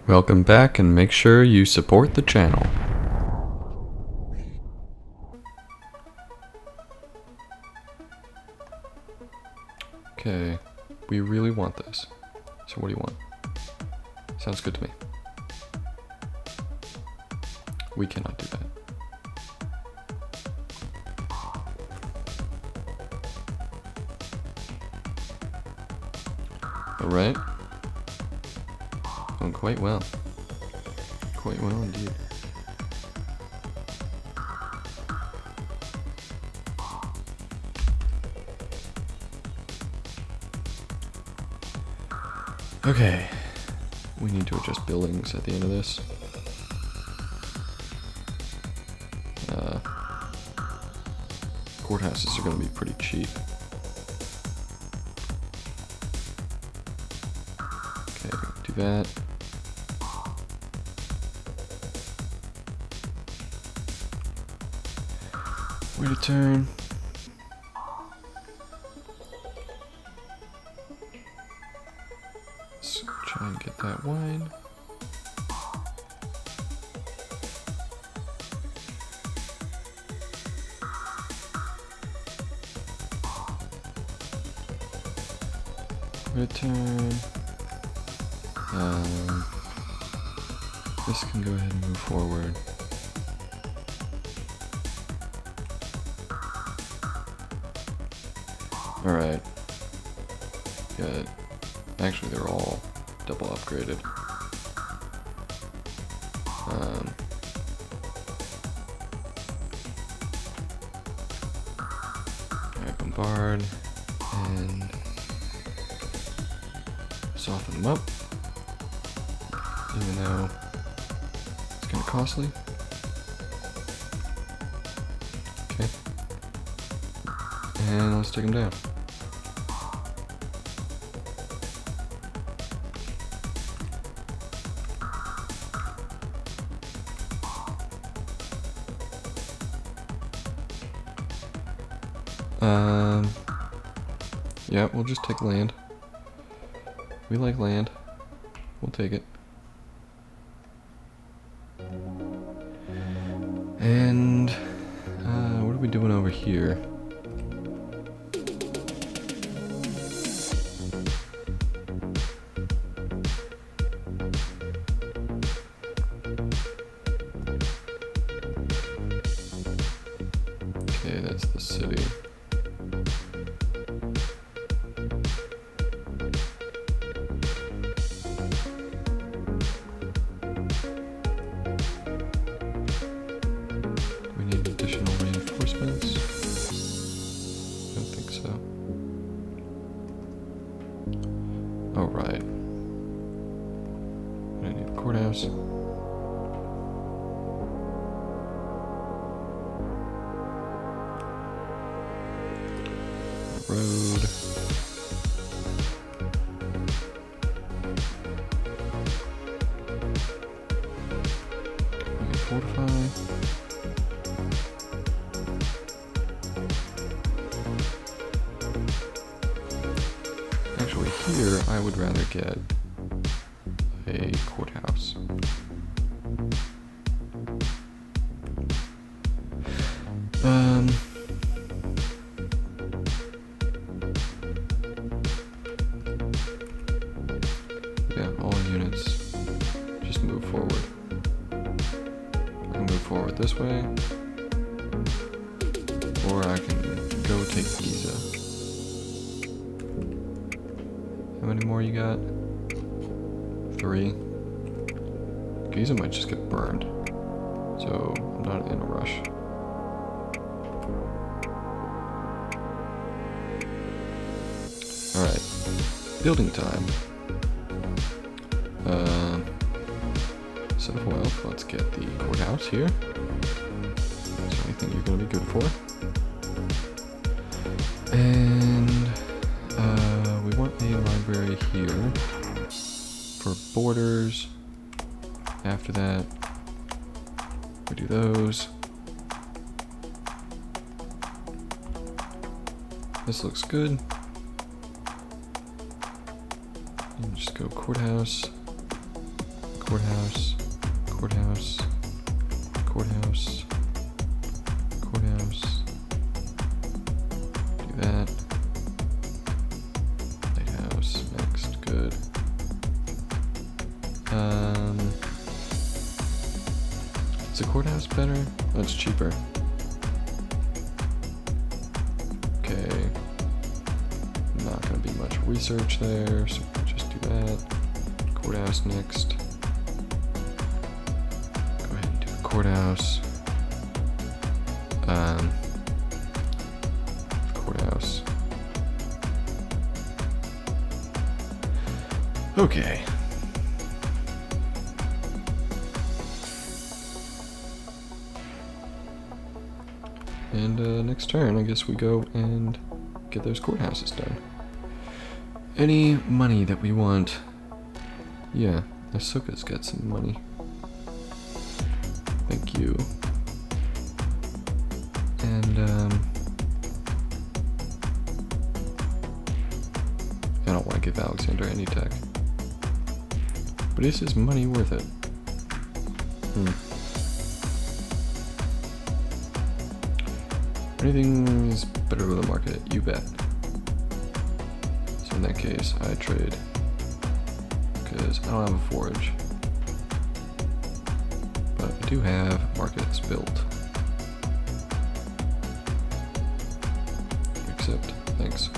Welcome back, and make sure you support the channel. Okay, we really want this. So what do you want? Sounds good to me. We cannot do that. Alright. Oh, quite well. Quite well indeed. Okay. We need to adjust buildings at the end of this. Courthouses are going to be pretty cheap. Okay, do that. Wait a turn. Let's try and get that wine. Return. This can go ahead and move forward. Alright. Good. Actually, they're all double upgraded. Alright, bombard. And soften them up, even though it's kind of costly. Okay. And let's take them down. Yeah, we'll just take land. We like land. We'll take it. And what are we doing over here? Okay, that's the city. Oh, right. I need a courthouse. Road. We can fortify. Actually, here I would rather get a courthouse. Yeah, all units just move forward. I can move forward this way, or I can go take Giza. How many more you got? 3. Giza might just get burned, so I'm not in a rush. Alright, building time. Set of wealth, let's get the courthouse here. Is there anything you're going to be good for? And we want a library here for borders. After that, we do those. This looks good. And just go courthouse, Courthouse, courthouse, courthouse, courthouse. Do that. Lighthouse, next, good. Is the courthouse better? Oh, it's cheaper. Okay. Not gonna be much research there, so we'll just do that. Courthouse next. Go ahead and do the courthouse. Courthouse. Okay. And next turn, I guess we go and get those courthouses done. Any money that we want. Yeah, Asuka's got some money. Thank you. And I don't want to give Alexander any tech. But is his money worth it? Anything is better with the market, you bet. So in that case, I trade. Because I don't have a forge. But I do have markets built. Except, thanks.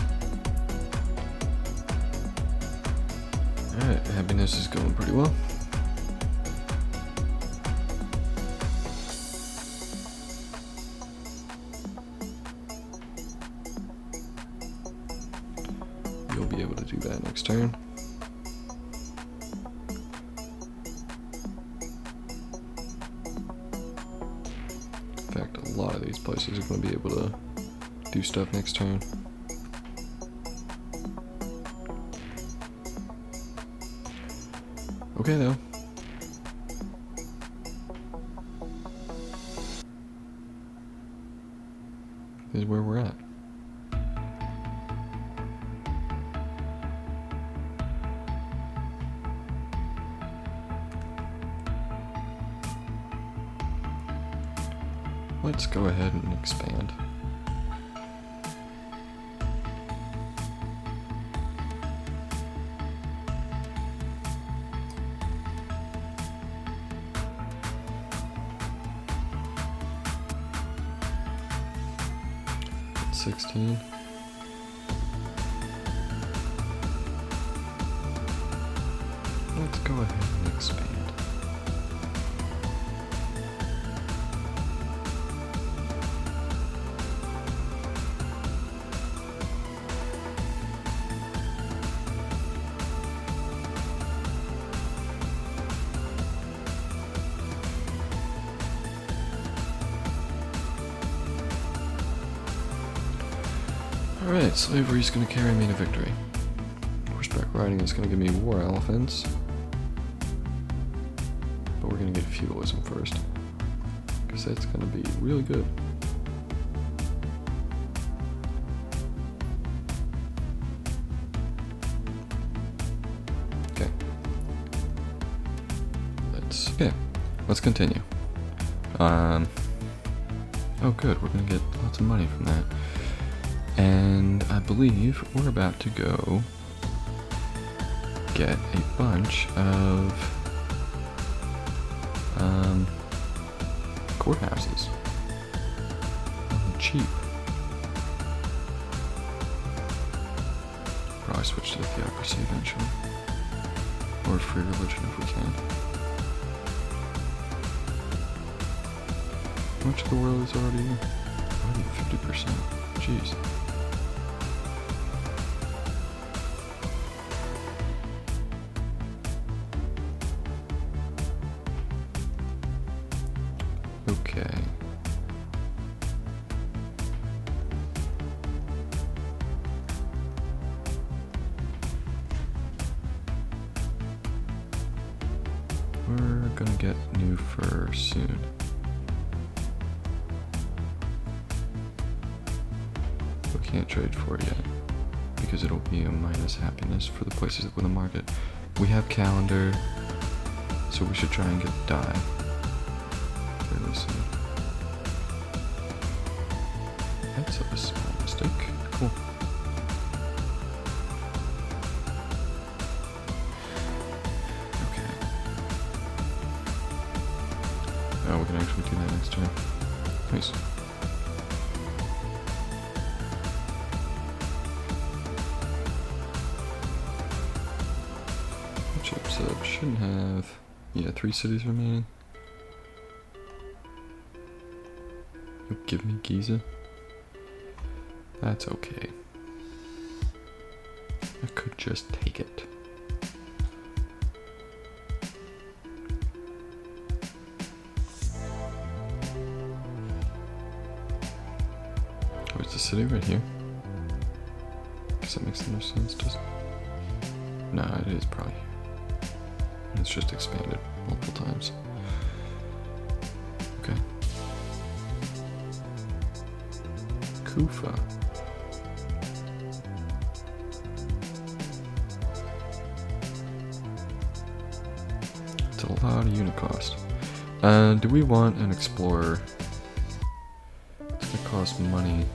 Alright, happiness is going pretty well. You'll be able to do that next turn. In fact, a lot of these places are going to be able to do stuff next turn. Okay, though. This is where we're at. Let's go ahead and expand. It's 16. Let's go ahead and expand. Alright, slavery is going to carry me to victory. Horseback riding is going to give me war elephants. But we're going to get feudalism first. Because that's going to be really good. Okay. Let's continue. Oh good, we're going to get lots of money from that. And I believe we're about to go get a bunch of courthouses. Cheap. Probably switch to the theocracy eventually. Or free religion if we can. How much of the world is already 50%? Jeez. Okay. We're gonna get new fur soon. We can't trade for it yet because it'll be a minus happiness for the places with the market. We have calendar, so we should try and get dye fairly soon. That's a small mistake. Cool. Okay. Oh, we can actually do that next turn. Nice. So it shouldn't have, 3 cities remaining. You'll give me Giza? That's okay. I could just take it. Where's the city? Right here? Guess that makes the most sense, doesn't it? No, it is probably here. It's just expanded multiple times. Okay. Kufa. It's a lot of unit cost. Do we want an explorer? It's gonna cost money.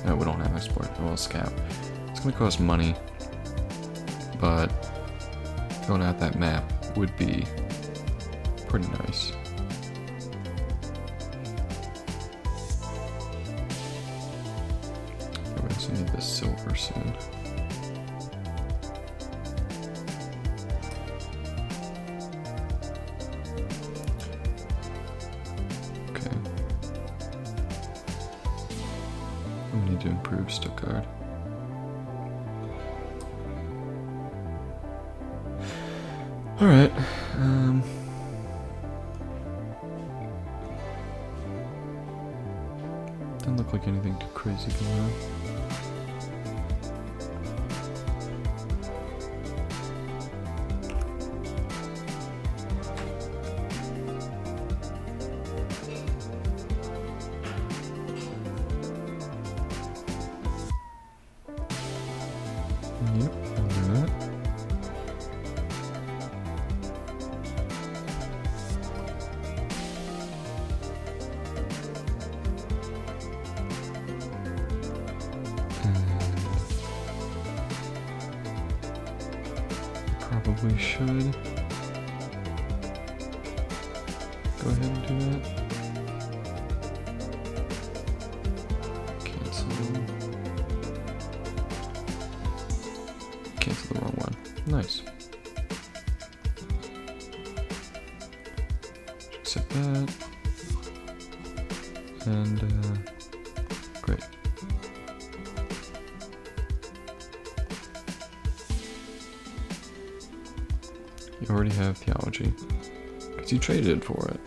No, we don't have an explorer. Well, scout. It's gonna cost money, but going out that map would be pretty nice. We also need the silver soon. Okay. We need to improve Stuttgart. Alright, doesn't look like anything too crazy going on. Yep, I'll do that. Probably should go ahead and do that. Cancel the wrong one. Nice. Accept that. And great. You already have theology, because you traded for it.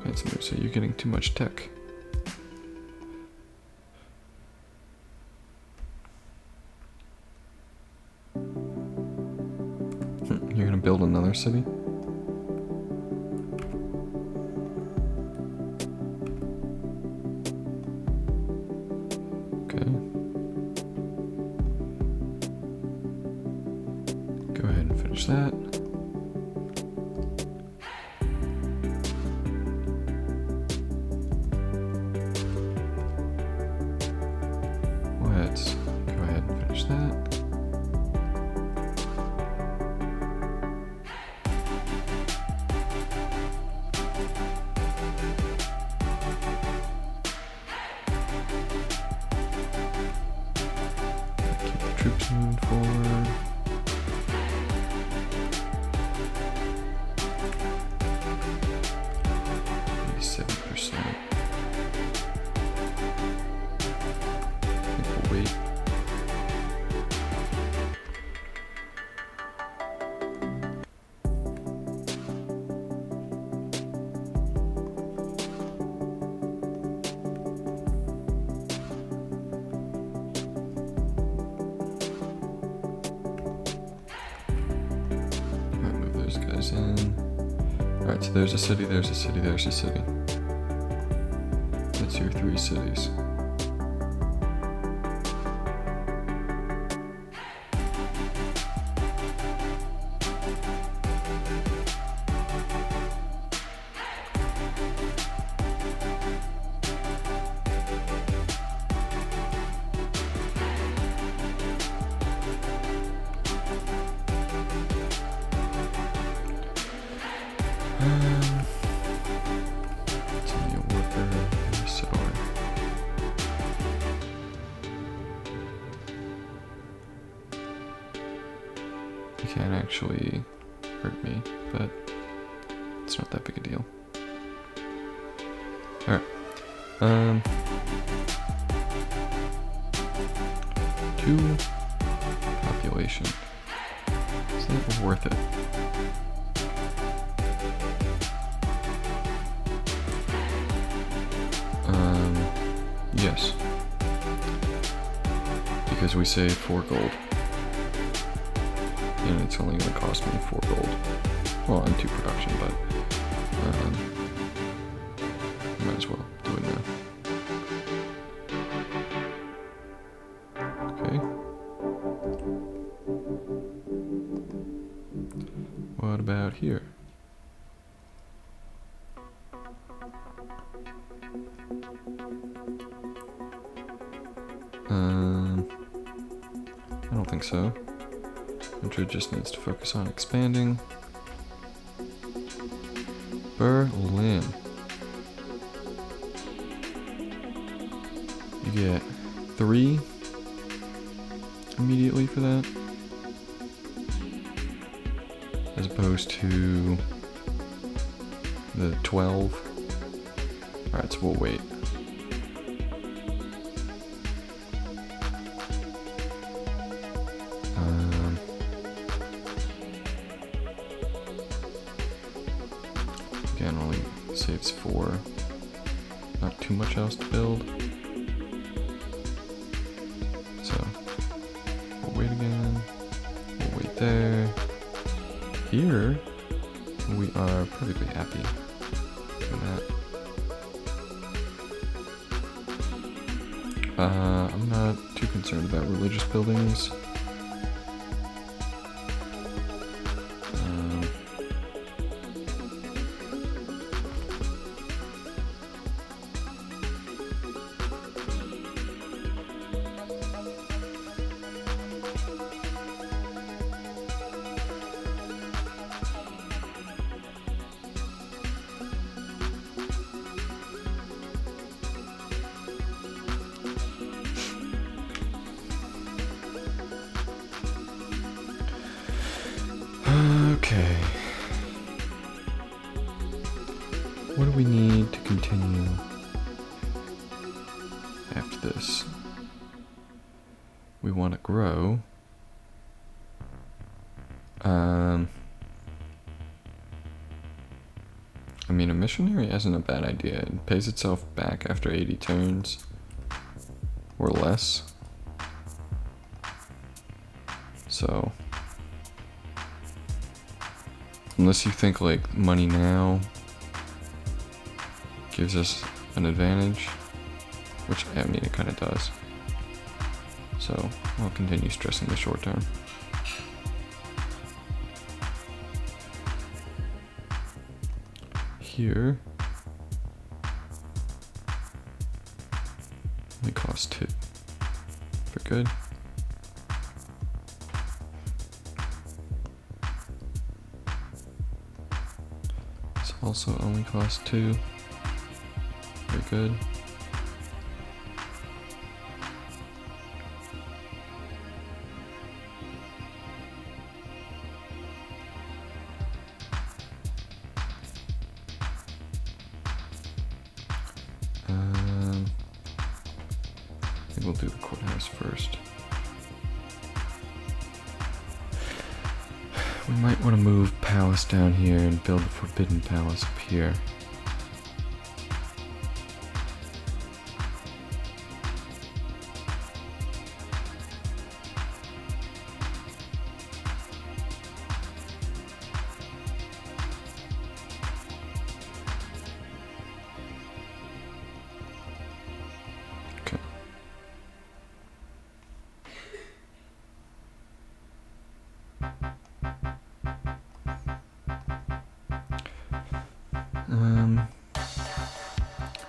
Handsome, so you're getting too much tech. You're gonna build another city? Go ahead and finish that. Let's go ahead and finish that. Keep the troops moving forward. Wait. Alright, move those guys in. Alright, so there's a city, there's a city, there's a city. That's your 3 cities. It's only a worker, a settler. He can't actually hurt me, but it's not that big a deal. Alright. 2 population. Is that worth it? Yes. Because we save 4 gold. And it's only going to cost me 4 gold. Well, and 2 production, but might as well do it now. Okay. What about here? I don't think so. Madrid just needs to focus on expanding. Berlin. You get 3 immediately for that, as opposed to the 12. Alright, so we'll wait. Again, only saves 4. Not too much else to build. So, we'll wait again. We'll wait there. Here, we are perfectly happy with that. I'm not too concerned about religious buildings. Okay. What do we need to continue after this? We want to grow. I mean, a missionary isn't a bad idea. It pays itself back after 80 turns or less. So, unless you think like money now gives us an advantage, which I mean it kind of does. So I'll continue stressing the short term. Here, only cost 2. Very good. This also only costs 2. Very good. I think we'll do the courthouse first. We might want to move palace down here and build the forbidden palace up here.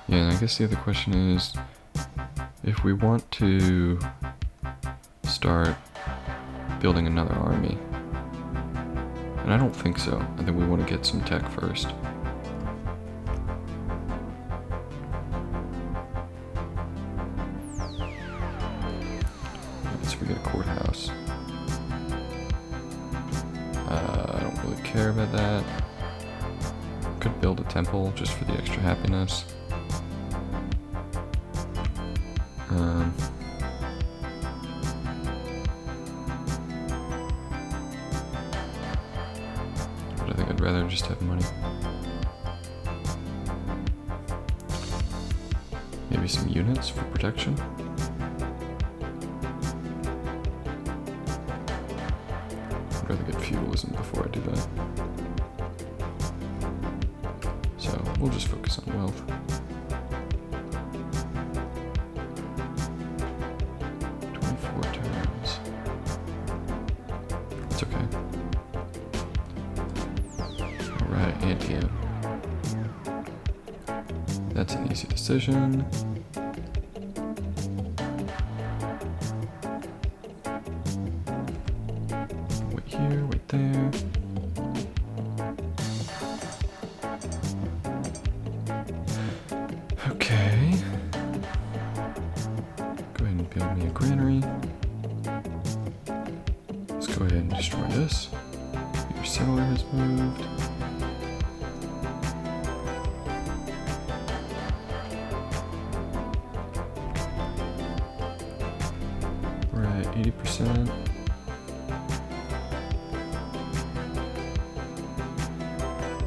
Yeah, and I guess the other question is, if we want to start building another army, And I don't think so. I think we want to get some tech first. Alright, so we get a courthouse. I don't really care about that. Could build a temple just for the extra happiness. But I think I'd rather just have money. Maybe some units for protection. I'd rather get feudalism before I do that. So we'll just focus on wealth. It's okay. Alright, Antio. That's an easy decision. Wait here, wait there. Okay. Go ahead and build me a granary. Let's go ahead and destroy this. Your settler has moved. We're at 80%.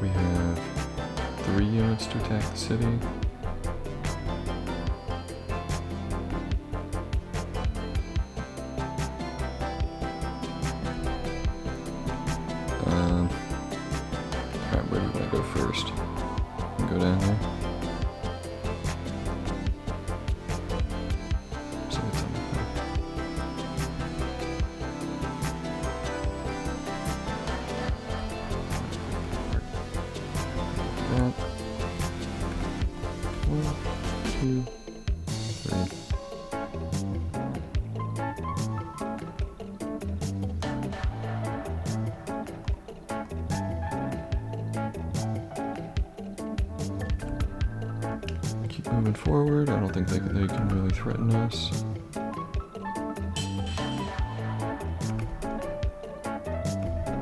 We have 3 units to attack the city. Alright, where do you want to go first? Go down here. So it's on the back. That. 1, 2, 3. Moving forward, I don't think they can really threaten us.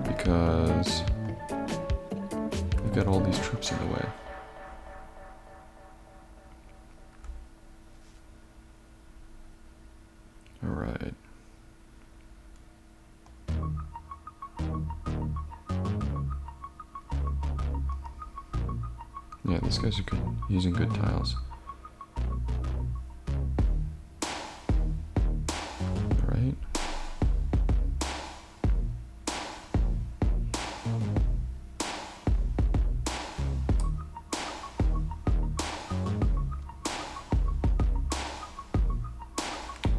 Because we've got all these troops in the way. Alright. Yeah, these guys are good, using good tiles. Alright.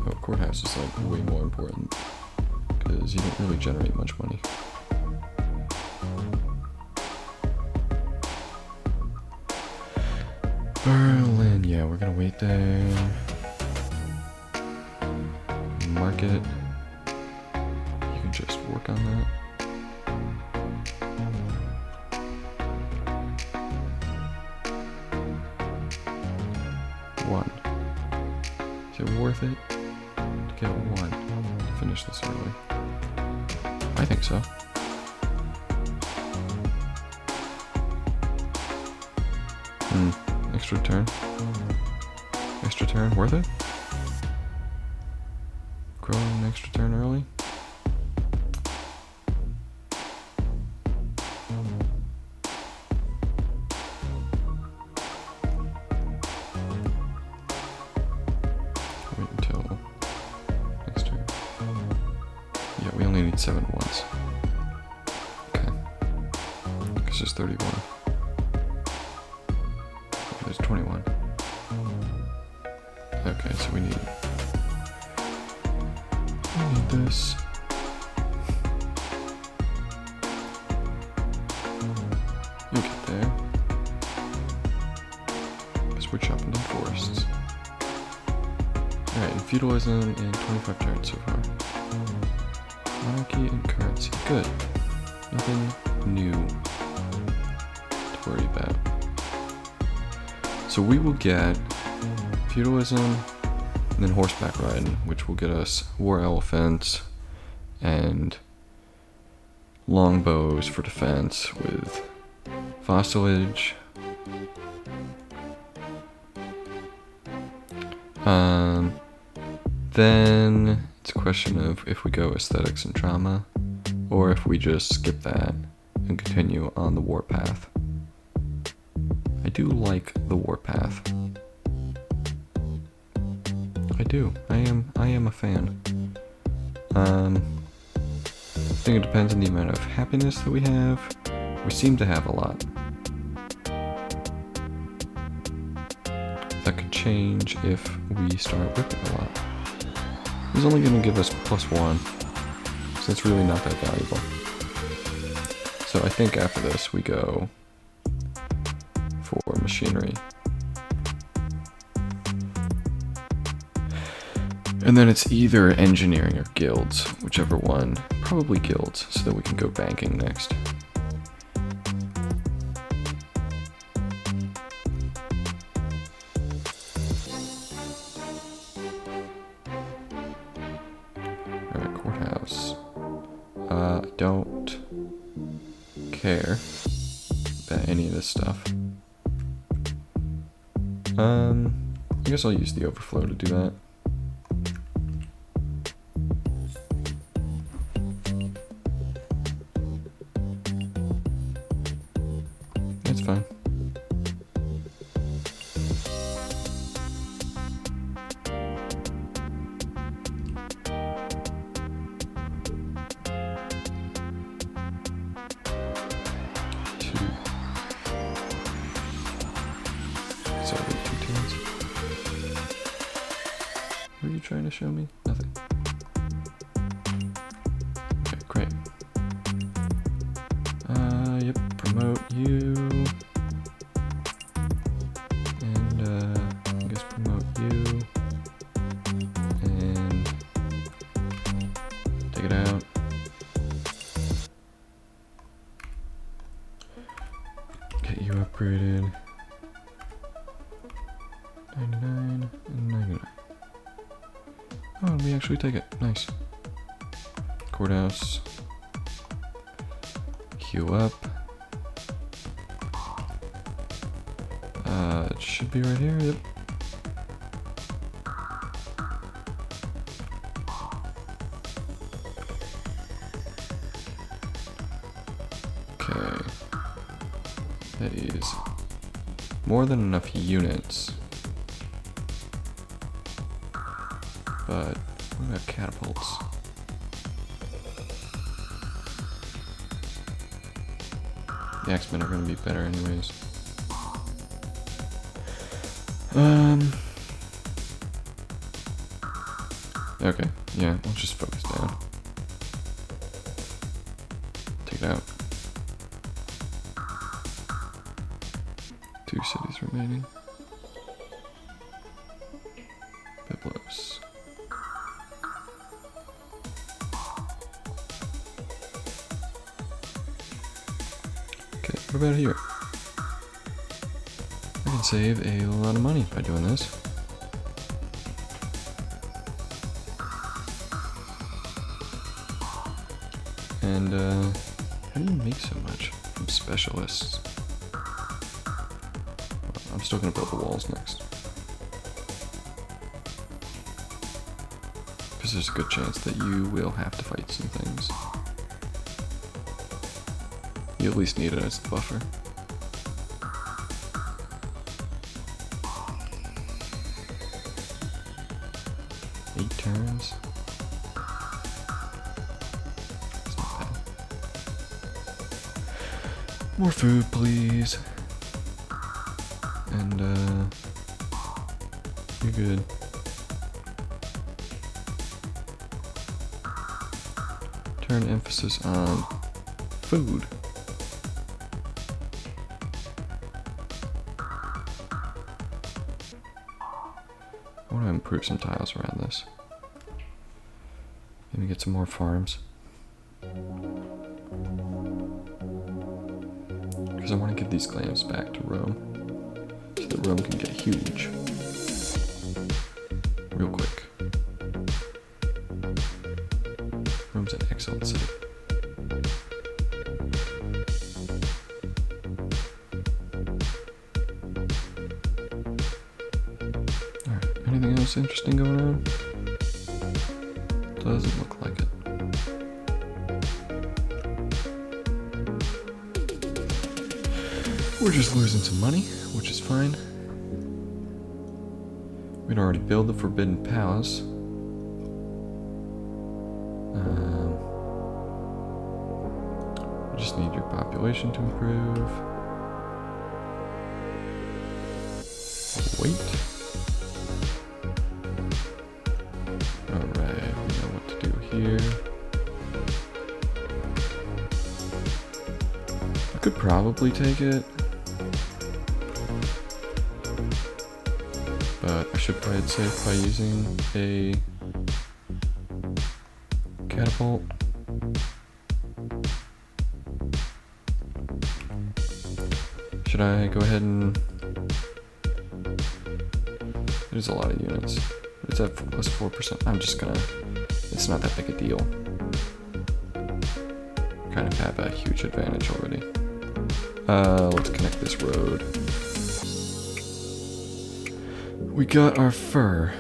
Oh, courthouse is like way more important because you don't really generate much money. Berlin, yeah, we're gonna wait there. Market. You can just work on that. One. Is it worth it to get 1 to finish this early? I think so. Extra turn. Extra turn, worth it? Growing an extra turn early? Wait until next turn. Yeah, we only need 7 ones. Okay. Because there's 31. There's 21. Okay, so we need this. You'll get there. Because we're chopping down forests. Alright, and feudalism in 25 turns so far. Monarchy and currency. Good. Nothing new to worry about. So we will get feudalism and then horseback riding, which will get us war elephants and longbows for defense with vassalage. Then it's a question of if we go aesthetics and drama, or if we just skip that and continue on the warpath. I do like the warpath. I do. I am a fan. I think it depends on the amount of happiness that we have. We seem to have a lot. That could change if we start whipping a lot. He's only going to give us +1, so it's really not that valuable. So I think after this we go for machinery. And then it's either engineering or guilds, whichever one. Probably guilds, so that we can go banking next. Alright, courthouse. I don't care about any of this stuff. I guess I'll use the overflow to do that. That's fine. What are you trying to show me? Nothing. Okay, great. Yep, promote you. And, I guess promote you. And take it out. Get you upgraded. 99 and 99. Oh, we actually take it. Nice. Courthouse. Queue up. It should be right here. Yep. Okay. That is more than enough units. But what about catapults? The X-Men are going to be better anyways. Okay, yeah, we'll just focus down. Take it out. 2 cities remaining. Biblos. Okay, what about here? I can save a lot of money by doing this. And, how do you make so much from specialists? I'm still gonna build the walls next. Because there's a good chance that you will have to fight some things. You at least need it as the buffer. Eight turns. That's not bad. More food, please. And, you're good. Turn emphasis on food. I want to improve some tiles around this. Maybe get some more farms. I want to give these claims back to Rome so that Rome can get huge real quick. Rome's an excellent city. Alright, anything else interesting going on? Doesn't look like it. We're just losing some money, which is fine. We'd already built the Forbidden Palace. We just need your population to improve. Wait. Alright, we know what to do here. I could probably take it. But I should play it safe by using a catapult. Should I go ahead and... There's a lot of units. It's at plus 4%. I'm just gonna... It's not that big a deal. Kind of have a huge advantage already. Let's connect this road. We got our fur.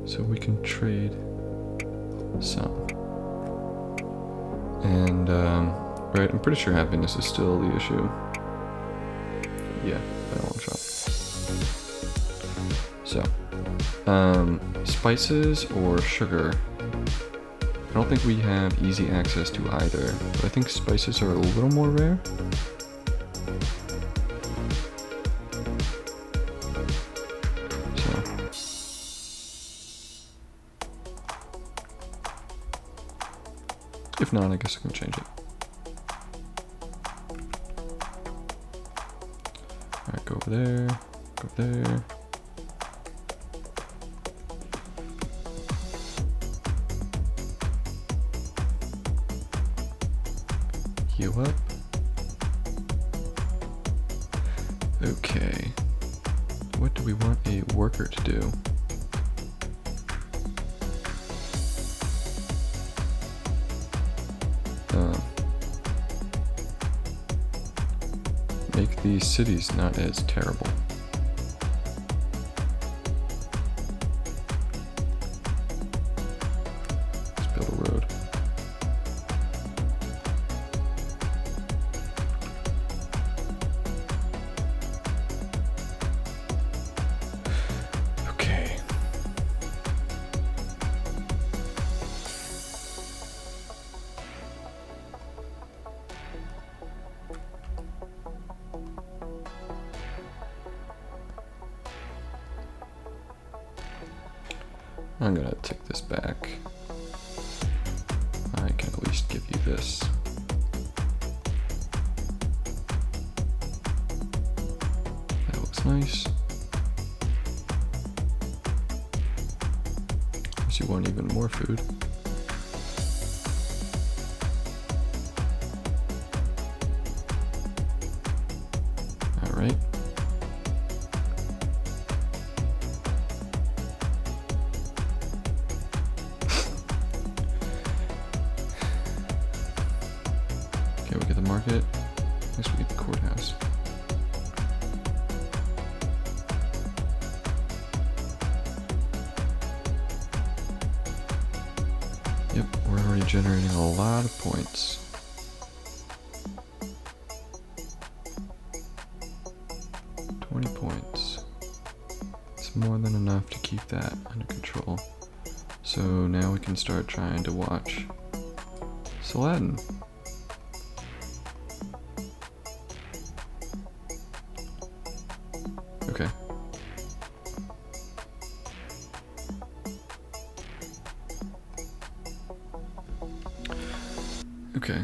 So we can trade some. And, right, I'm pretty sure happiness is still the issue. Yeah, by a long shot. So, spices or sugar. I don't think we have easy access to either, but I think spices are a little more rare. So, if not, I guess I can change it. Alright, go over there, go there. Heal up. Okay. What do we want a worker to do? Make these cities not as terrible. Let's build a road. Okay. I'm gonna take this back. I can at least give you this. That looks nice. Unless you want even more food. Alright. Okay, we get the market. Next we get the courthouse. Yep, we're already generating a lot of points. Points. It's more than enough to keep that under control. So now we can start trying to watch Saladin. Okay. Okay.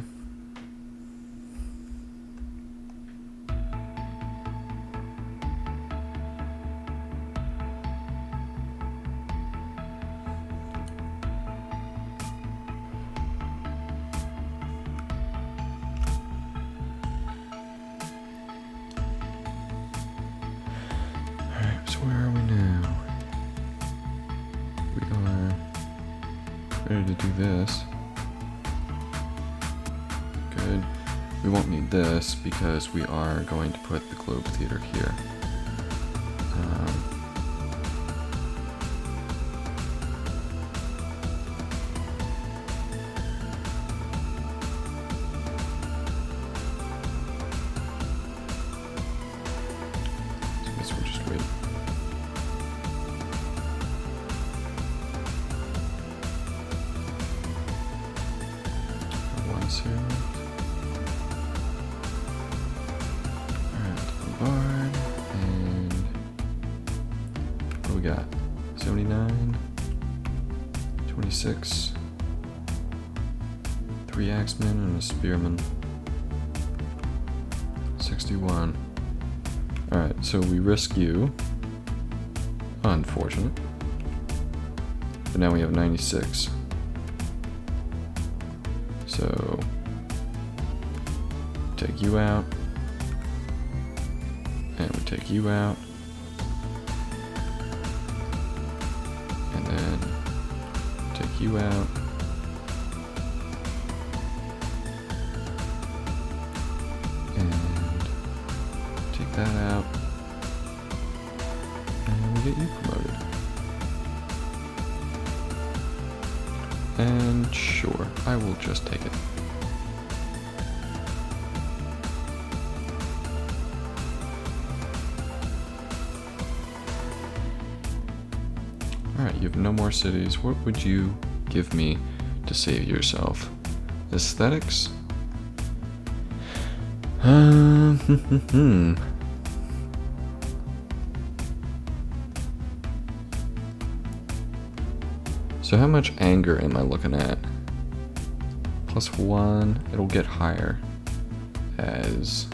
ready to do this. Good. We won't need this because we are going to put the Globe Theater here. So I guess we'll just wait. One soon. Bard, and what do we got? 79, 26, 3 axemen and a spearman. 61. Alright, so we risk you. Unfortunate. But now we have 96. So take you out. And we take you out. And then take you out. And take that out. And we get you promoted. And sure, I will just take it. Alright, you have no more cities. What would you give me to save yourself? Aesthetics? So how much anger am I looking at? +1, it'll get higher as...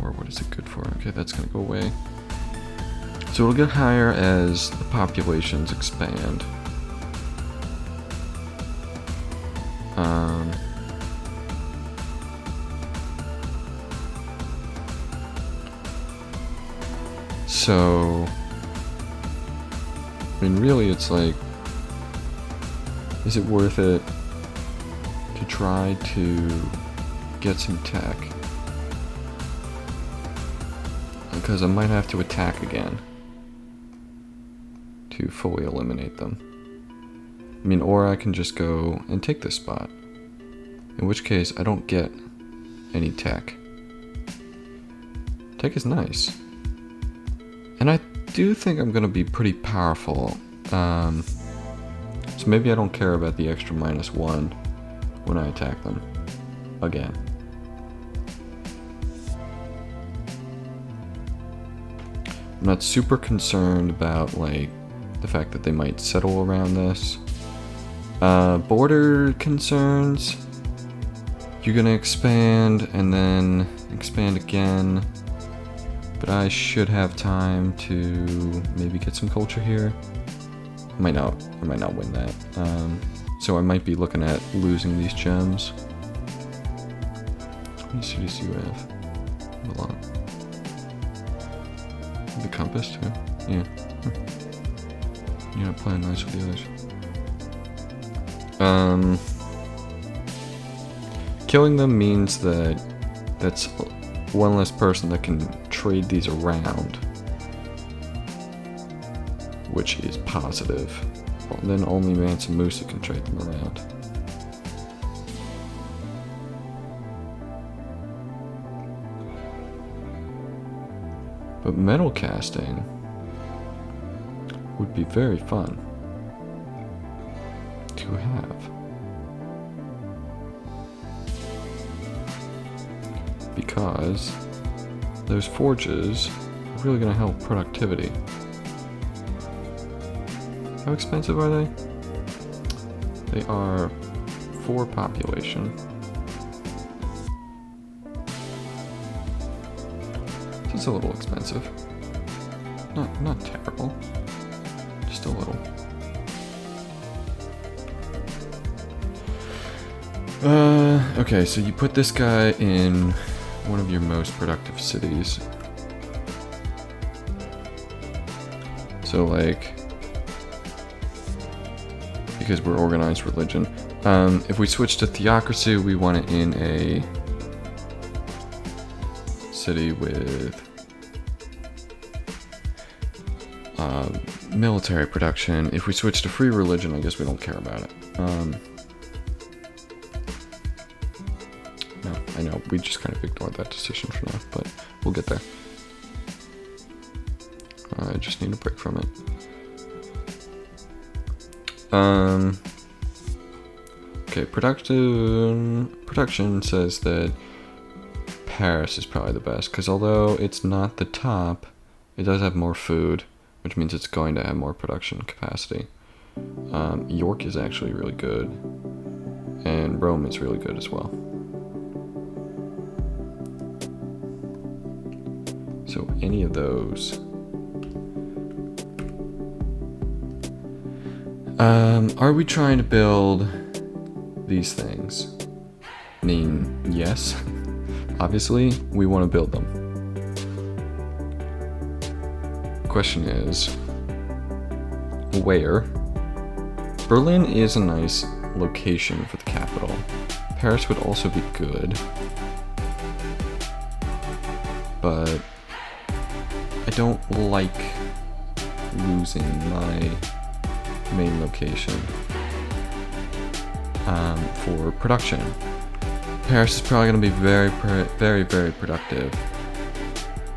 Or what is it good for? Okay, that's gonna go away. So it'll get higher as the populations expand. So, I mean, really, it's like, is it worth it to try to get some tech? Because I might have to attack again to fully eliminate them. I mean, or I can just go and take this spot. In which case, I don't get any tech. Tech is nice. And I do think I'm gonna be pretty powerful. So maybe I don't care about the extra -1 when I attack them again. I'm not super concerned about, like, the fact that they might settle around this. Border concerns. You're gonna expand and then expand again. But I should have time to maybe get some culture here. I might not win that. So I might be looking at losing these gems. How many cities do you have? A lot. The compass too? Yeah. You're not playing nice with the others. Killing them means that that's one less person that can trade these around, which is positive. Well, then only Mansa Musa can trade them around. But metal casting would be very fun to have. Because those forges are really going to help productivity. How expensive are they? They are 4 population. So it's a little expensive. Not terrible. Just a little. Okay, so you put this guy in one of your most productive cities. So, like, because we're organized religion. If we switch to theocracy, we want it in a city with military production. If we switch to free religion, I guess we don't care about it. No, I know, we just kind of ignored that decision for now, but we'll get there. I just need a break from it. Okay, production says that Paris is probably the best, because although it's not the top, it does have more food, which means it's going to have more production capacity. York is actually really good, and Rome is really good as well. So any of those. Are we trying to build these things? I mean, yes. Obviously, we want to build them. Question is, where? Berlin is a nice location for the capital. Paris would also be good. But I don't like losing my main location for production. Paris is probably going to be very, very productive,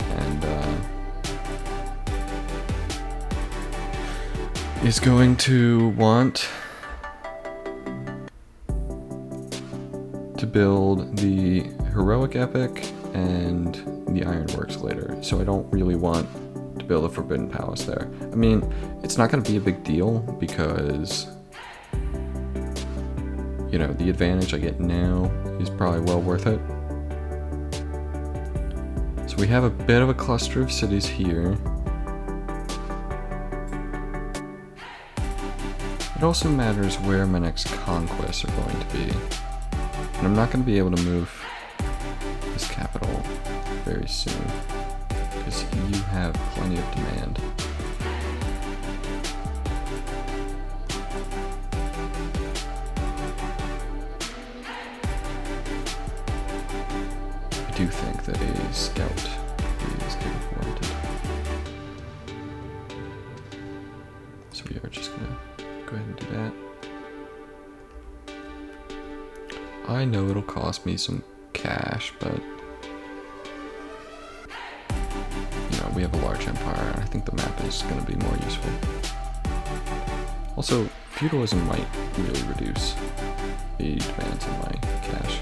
and is going to want to build the heroic epic and the ironworks later. So I don't really want to build a forbidden palace there. I mean, it's not going to be a big deal because, you know, the advantage I get now is probably well worth it. So we have a bit of a cluster of cities here. It also matters where my next conquests are going to be. And I'm not going to be able to move this capital very soon, because you have plenty of demand. I do think that a scout is getting warranted. So we are just gonna go ahead and do that. I know it'll cost me some cash, but we have a large empire, and I think the map is going to be more useful. Also, feudalism might really reduce the demands on my cash.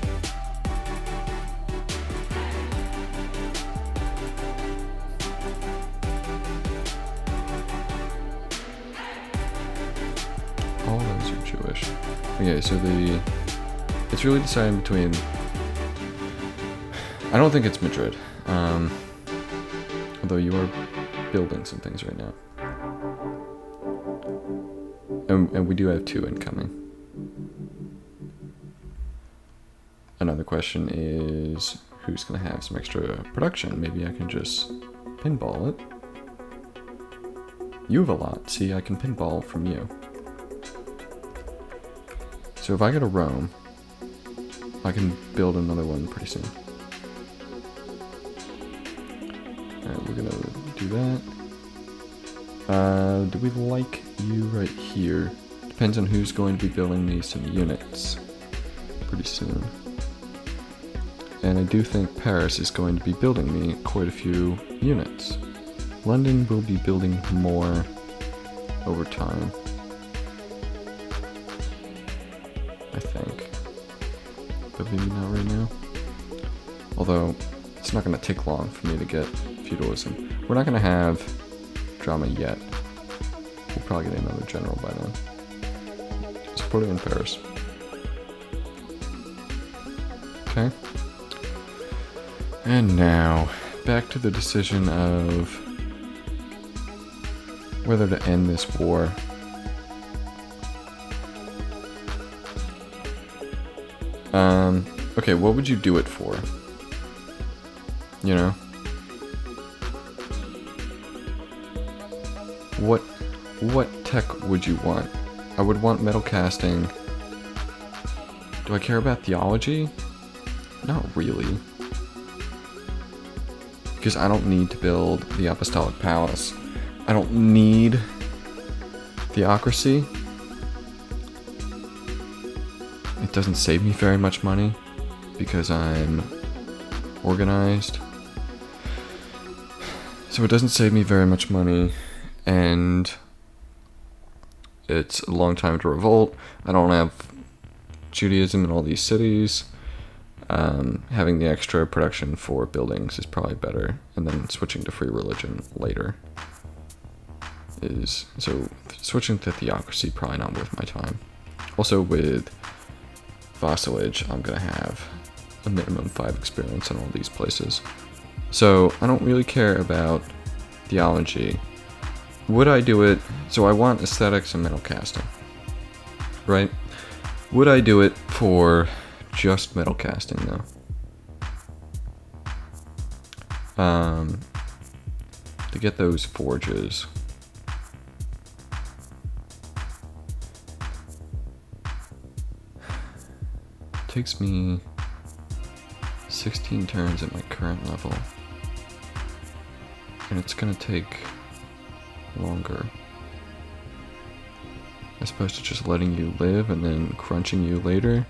All those are Jewish. Okay, so it's really deciding between. I don't think it's Madrid. Although you are building some things right now. And we do have 2 incoming. Another question is, who's going to have some extra production? Maybe I can just pinball it. You have a lot. See, I can pinball from you. So if I go to Rome, I can build another one pretty soon. Alright, we're gonna do that. Do we like you right here? Depends on who's going to be building me some units pretty soon. And I do think Paris is going to be building me quite a few units. London will be building more over time, I think. But maybe not right now. Although, it's not going to take long for me to get feudalism. We're not going to have drama yet. We'll probably get another general by then. Let's put it in Paris. Okay. And now, back to the decision of whether to end this war. Okay, what would you do it for? You know? What tech would you want? I would want metal casting. Do I care about theology? Not really. Because I don't need to build the Apostolic Palace. I don't need theocracy. It doesn't save me very much money because I'm organized. So it doesn't save me very much money, and it's a long time to revolt. I don't have Judaism in all these cities. Having the extra production for buildings is probably better, and then switching to free religion later is, so switching to theocracy probably not worth my time. Also with vassalage, I'm gonna have a minimum 5 experience in all these places. So I don't really care about theology. Would I do it? So I want aesthetics and metal casting, right? Would I do it for just metal casting though? To get those forges. Takes me 16 turns at my current level. And it's gonna take longer. As opposed to just letting you live and then crunching you later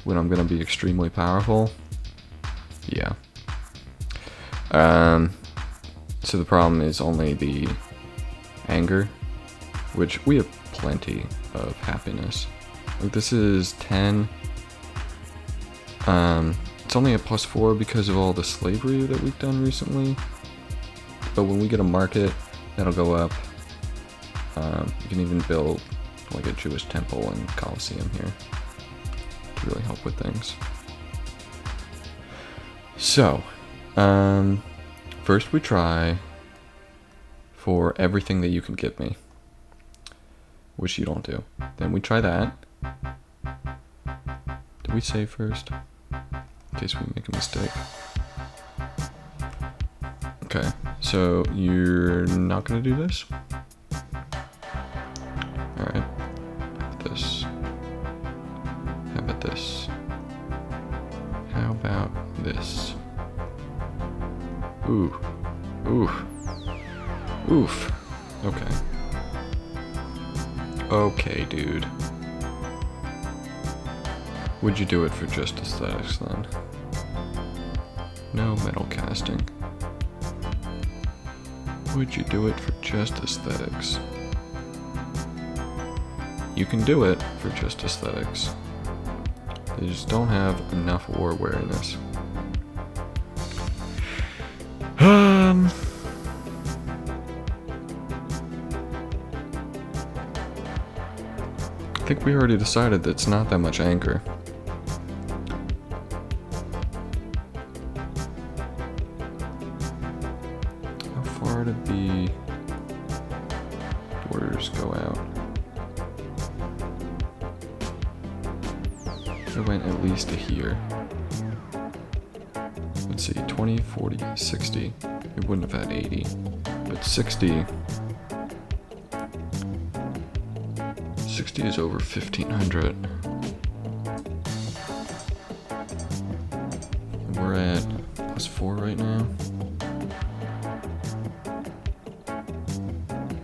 when I'm gonna be extremely powerful. Yeah. So the problem is only the anger, which we have plenty of happiness. Like this is 10. It's only a +4 because of all the slavery that we've done recently. But when we get a market, that'll go up. You can even build like a Jewish temple and Colosseum here to really help with things. So, first we try for everything that you can give me, which you don't do. Then we try that. Did we save first? In case we make a mistake. Okay, so you're not gonna do this? Alright. How about this? How about this? How about this? Ooh. Ooh. Oof. Okay. Okay, dude. Would you do it for just aesthetics then? No metal casting. Would you do it for just aesthetics? You can do it for just aesthetics. They just don't have enough war awareness. I think we already decided that it's not that much anger. How far did the orders go out? It went at least to here. Let's see, 20, 40, 60. It wouldn't have had 80, but 60. 60 is over 1,500. We're at +4 right now.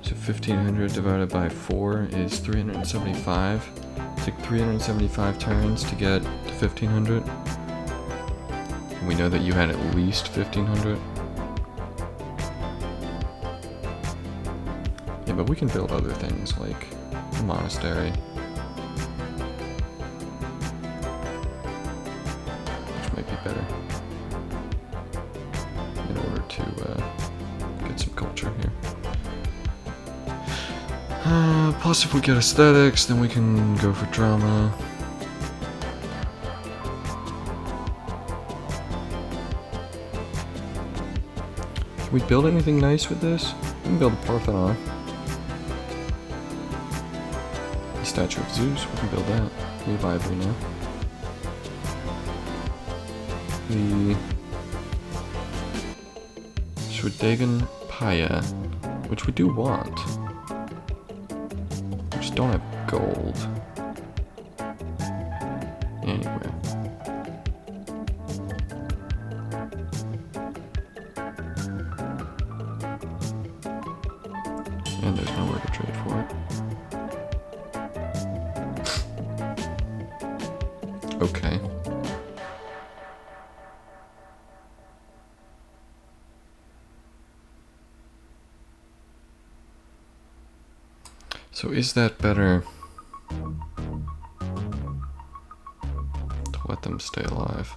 So 1,500 divided by 4 is 375. Take 375 turns to get to 1,500. And we know that you had at least 1,500. Yeah, but we can build other things like a monastery, which might be better in order to get some culture here. Plus, if we get aesthetics, then we can go for drama. Can we build anything nice with this? We can build a Parthenon. The statue of Zeus, we can build that. We have ivory now. The Shwedagon Paya, which we do want. We just don't have gold. Anyway. And there's nowhere to trade for it. Okay. So is that better to let them stay alive?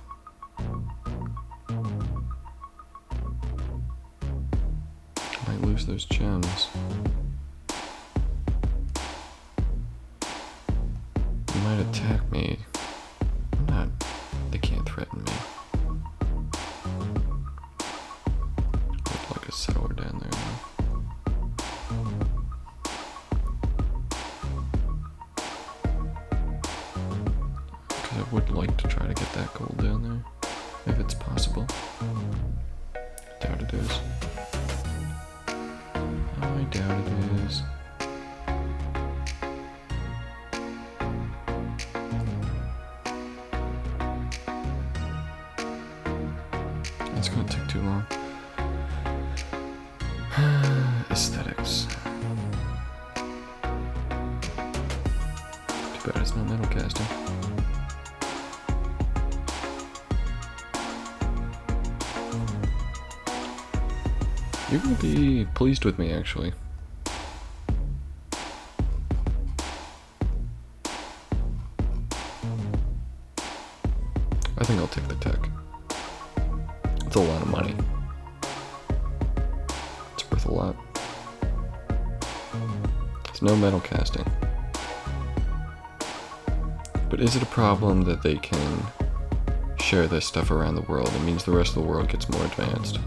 Might lose those gems. They might attack me. They can't threaten me. Look like a settler down there now. I would like to try to get that gold down there, if it's possible. Doubt it is. I doubt it is. It's gonna take too long. Aesthetics. Too bad it's not metal casting. You're gonna be pleased with me, actually. I think I'll take the tech. It's a lot of money. It's worth a lot. There's no metal casting. But is it a problem that they can share this stuff around the world? It means the rest of the world gets more advanced.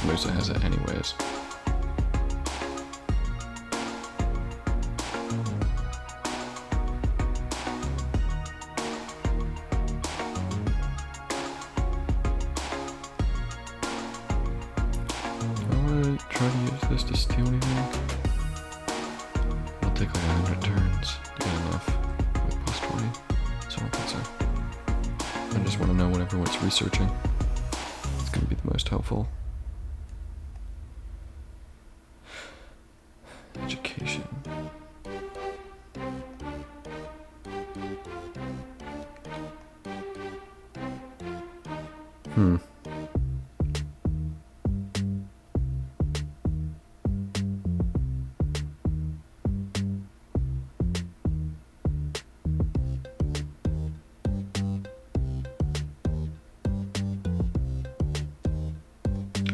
Musa has it anyways. I'll try to use this to steal anything. I'll take like 100 turns to get enough with plus 20. So I don't think so. I just want to know what everyone's researching. It's going to be the most helpful. Education.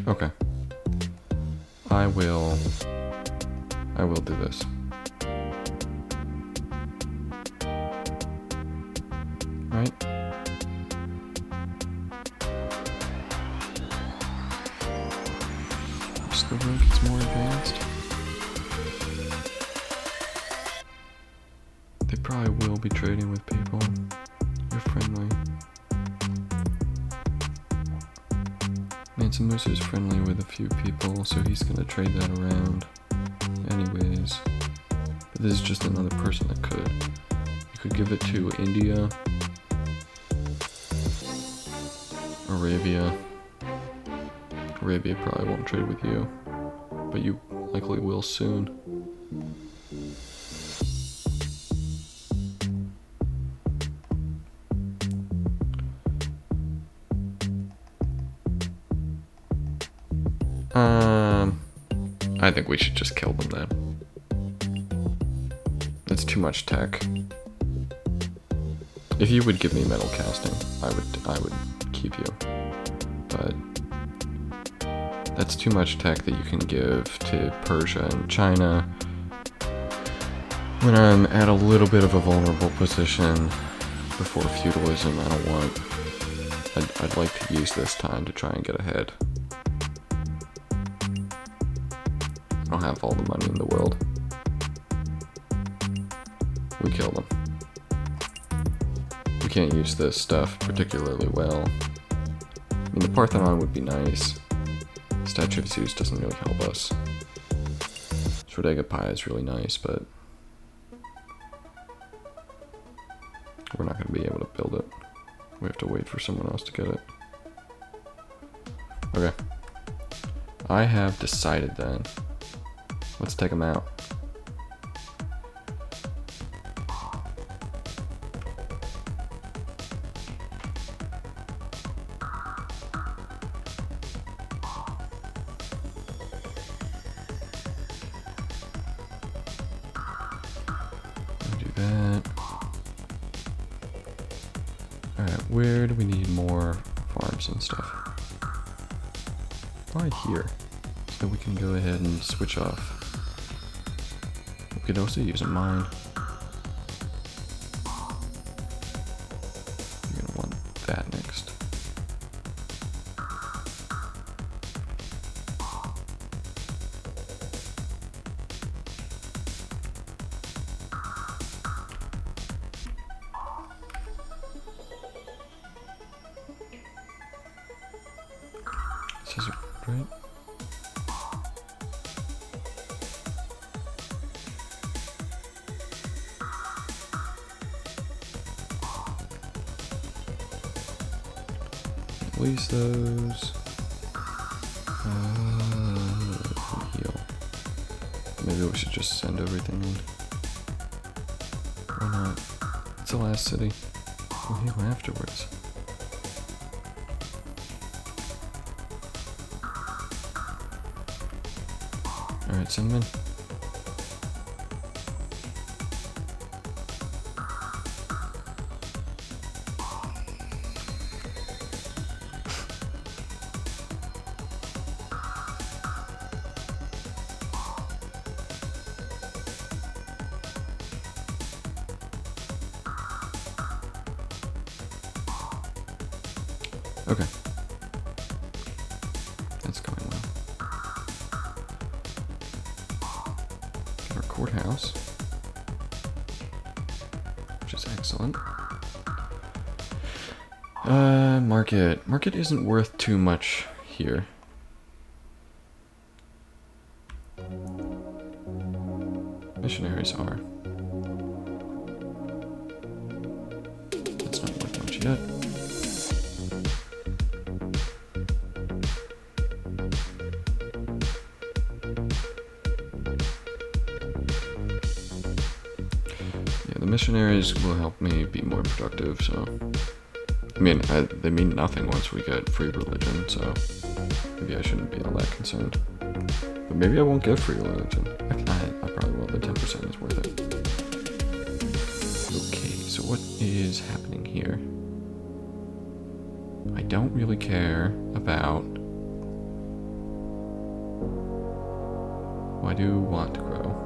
Okay. I will do this. Right? Just the road gets more advanced. They probably will be trading with people. You're friendly. Musa is friendly with a few people, so he's gonna trade that around. Anyways, but this is just another person that could. You could give it to India, Arabia. Arabia probably won't trade with you, but you likely will soon. I think we should just kill them then. It's too much tech. If you would give me metal casting, I would keep you. But that's too much tech that you can give to Persia and China. When I'm at a little bit of a vulnerable position before feudalism, I don't want. I'd like to use this time to try and get ahead. I don't have all the money in the world. We kill them. We can't use this stuff particularly well. I mean, the Parthenon would be nice. Statue of Zeus doesn't really help us. Frederick pie is really nice, but we're not going to be able to build it. We have to wait for someone else to get it. Okay. I have decided then. Let's take them out. Do that. Alright, where do we need more farms and stuff? Right here. So we can go ahead and switch off. We could also use a mine. You're gonna want that next. This is right. Release those. Heal. Maybe we should just send everything in. Why not? It's the last city. We'll heal afterwards. Alright, send them in. Okay. That's going well. Get our courthouse, which is excellent. Market. Market isn't worth too much here. Missionaries are. That's not worth much yet. The missionaries will help me be more productive, so... I mean, they mean nothing once we get free religion, so... Maybe I shouldn't be all that concerned. But maybe I won't get free religion. I probably will. The 10% is worth it. Okay, so what is happening here? I don't really care about... Well, I do want to grow.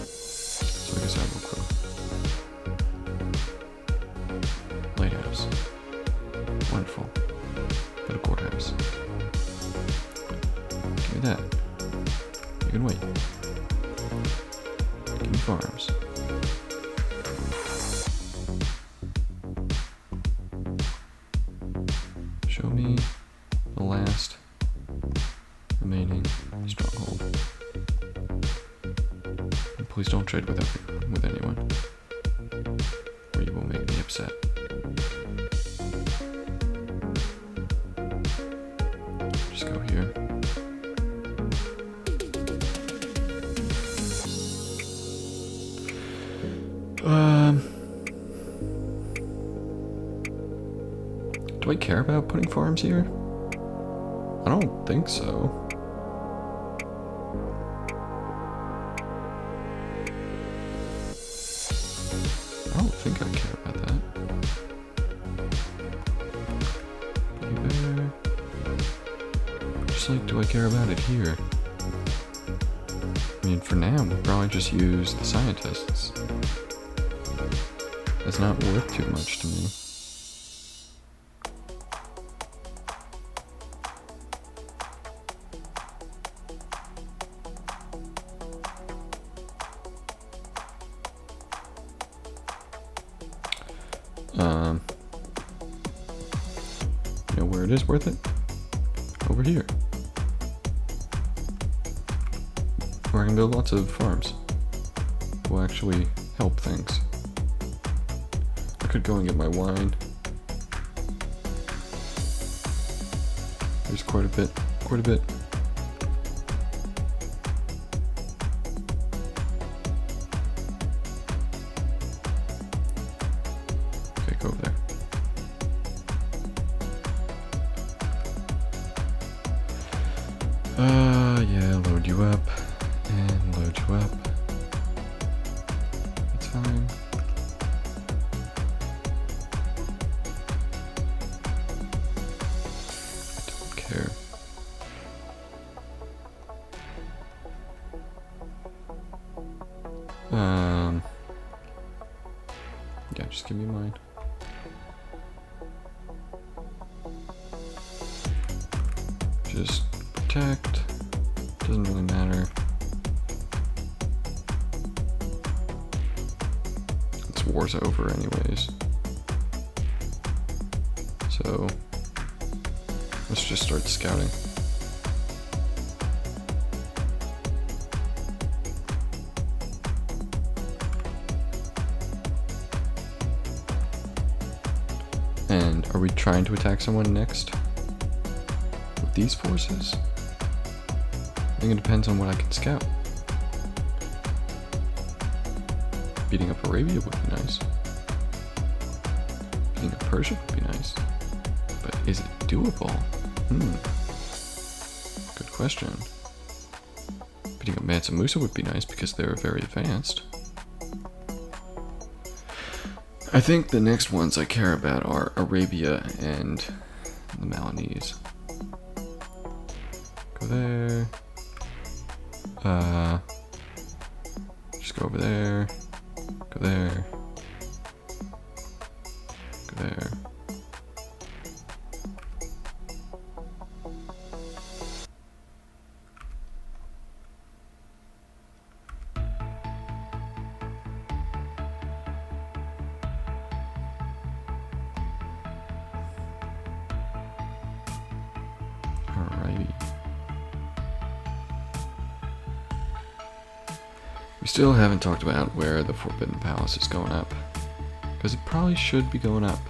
So I guess I will grow. Lighthouse. Wonderful. Put a courthouse. Give me that. You can wait. Give me farms. Show me the last remaining stronghold. And please don't trade with anyone, or you will make me upset. Just go here. Do I care about putting farms here? I don't think so. I don't think I care about that. Put you there. Just like, do I care about it here? I mean, for now, we'll probably just use the scientists. It's not worth too much to me. You know where it is worth it? over here. Where I can build lots of farms. Will actually help things. I could go and get my wine. There's quite a bit. Okay, go over there. Yeah, load you up. And load you up. That's fine. Don't care. Yeah, just give me mine. Just protect. Doesn't really matter. This war's over anyways. So let's just start scouting. And are we trying to attack someone next? With these forces? I think it depends on what I can scout. Beating up Arabia would be nice. Beating up Persia would be nice. But is it doable? Good question. Beating up Mansa Musa would be nice because they're very advanced. I think the next ones I care about are Arabia and the Malinese. Go there. Just go over there. Go there. Go there. Alrighty. We still haven't talked about where the Forbidden Palace is going up, because it probably should be going up.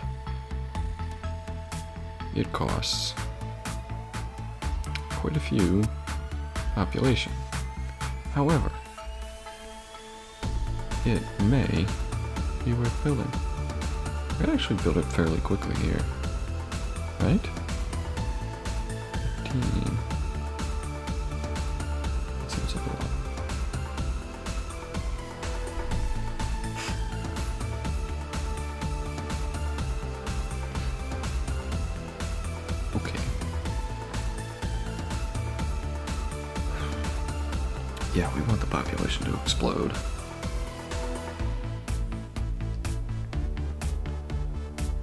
It costs quite a few population. However, it may be worth building. I could actually build it fairly quickly here, right? 15. That seems like a lot. Okay. Yeah, we want the population to explode.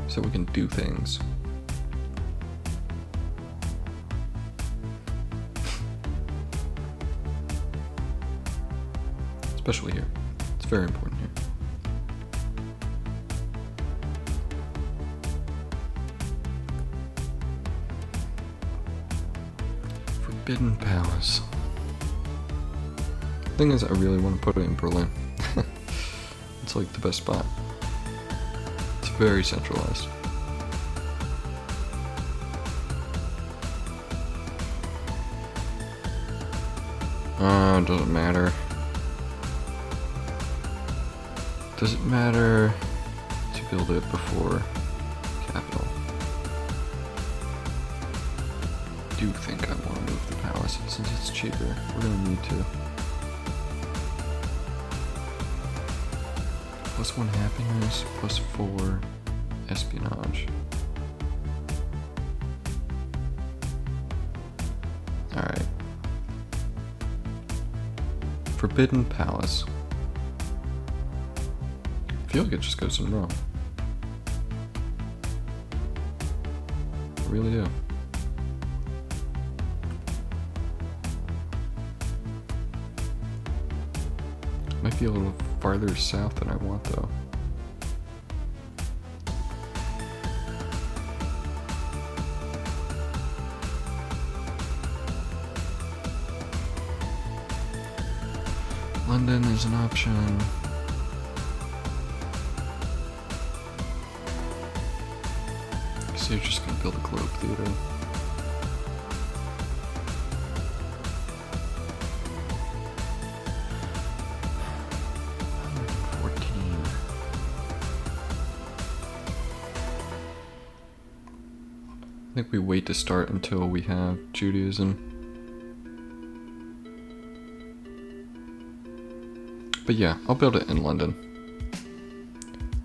So we can do things. Especially here. It's very important here. Forbidden Palace. Thing is, I really want to put it in Berlin. It's like the best spot. It's very centralized. Doesn't matter. Does it matter to build it before capital? I do think I want to move the palace since it's cheaper. We're gonna need to. +1 happiness, +4 espionage. Alright. Forbidden Palace. I feel like it just goes in wrong. I really do. Might be a little farther south than I want, though. London is an option. So you're just gonna build a Globe Theater. I think we wait to start until we have Judaism. But yeah, I'll build it in London.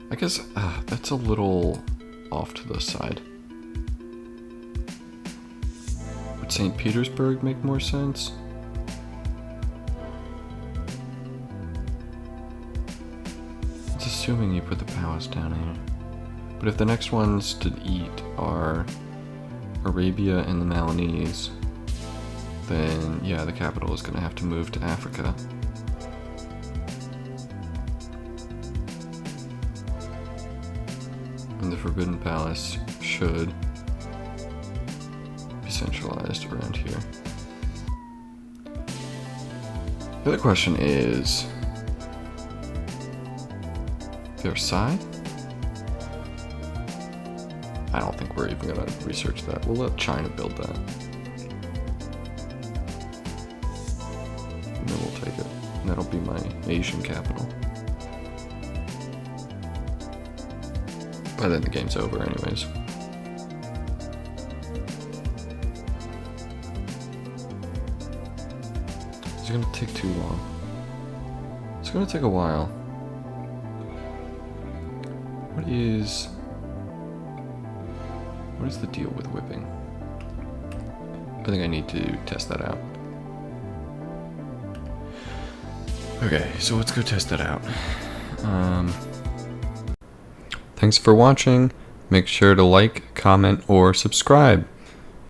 I guess that's a little off to the side. Would St. Petersburg make more sense? It's assuming you put the palace down here. But if the next ones to eat are Arabia and the Malinese, then yeah, the capital is going to have to move to Africa. And the Forbidden Palace should be centralized around here. The other question is Versailles? I don't think we're even going to research that. We'll let China build that. And then we'll take it. And that'll be my Asian capital. By then the game's over anyways. It's going to take too long. It's going to take a while. What is the deal with whipping? I think I need to test that out. Okay, so let's go test that out. Thanks for watching. Make sure to like, comment, or subscribe.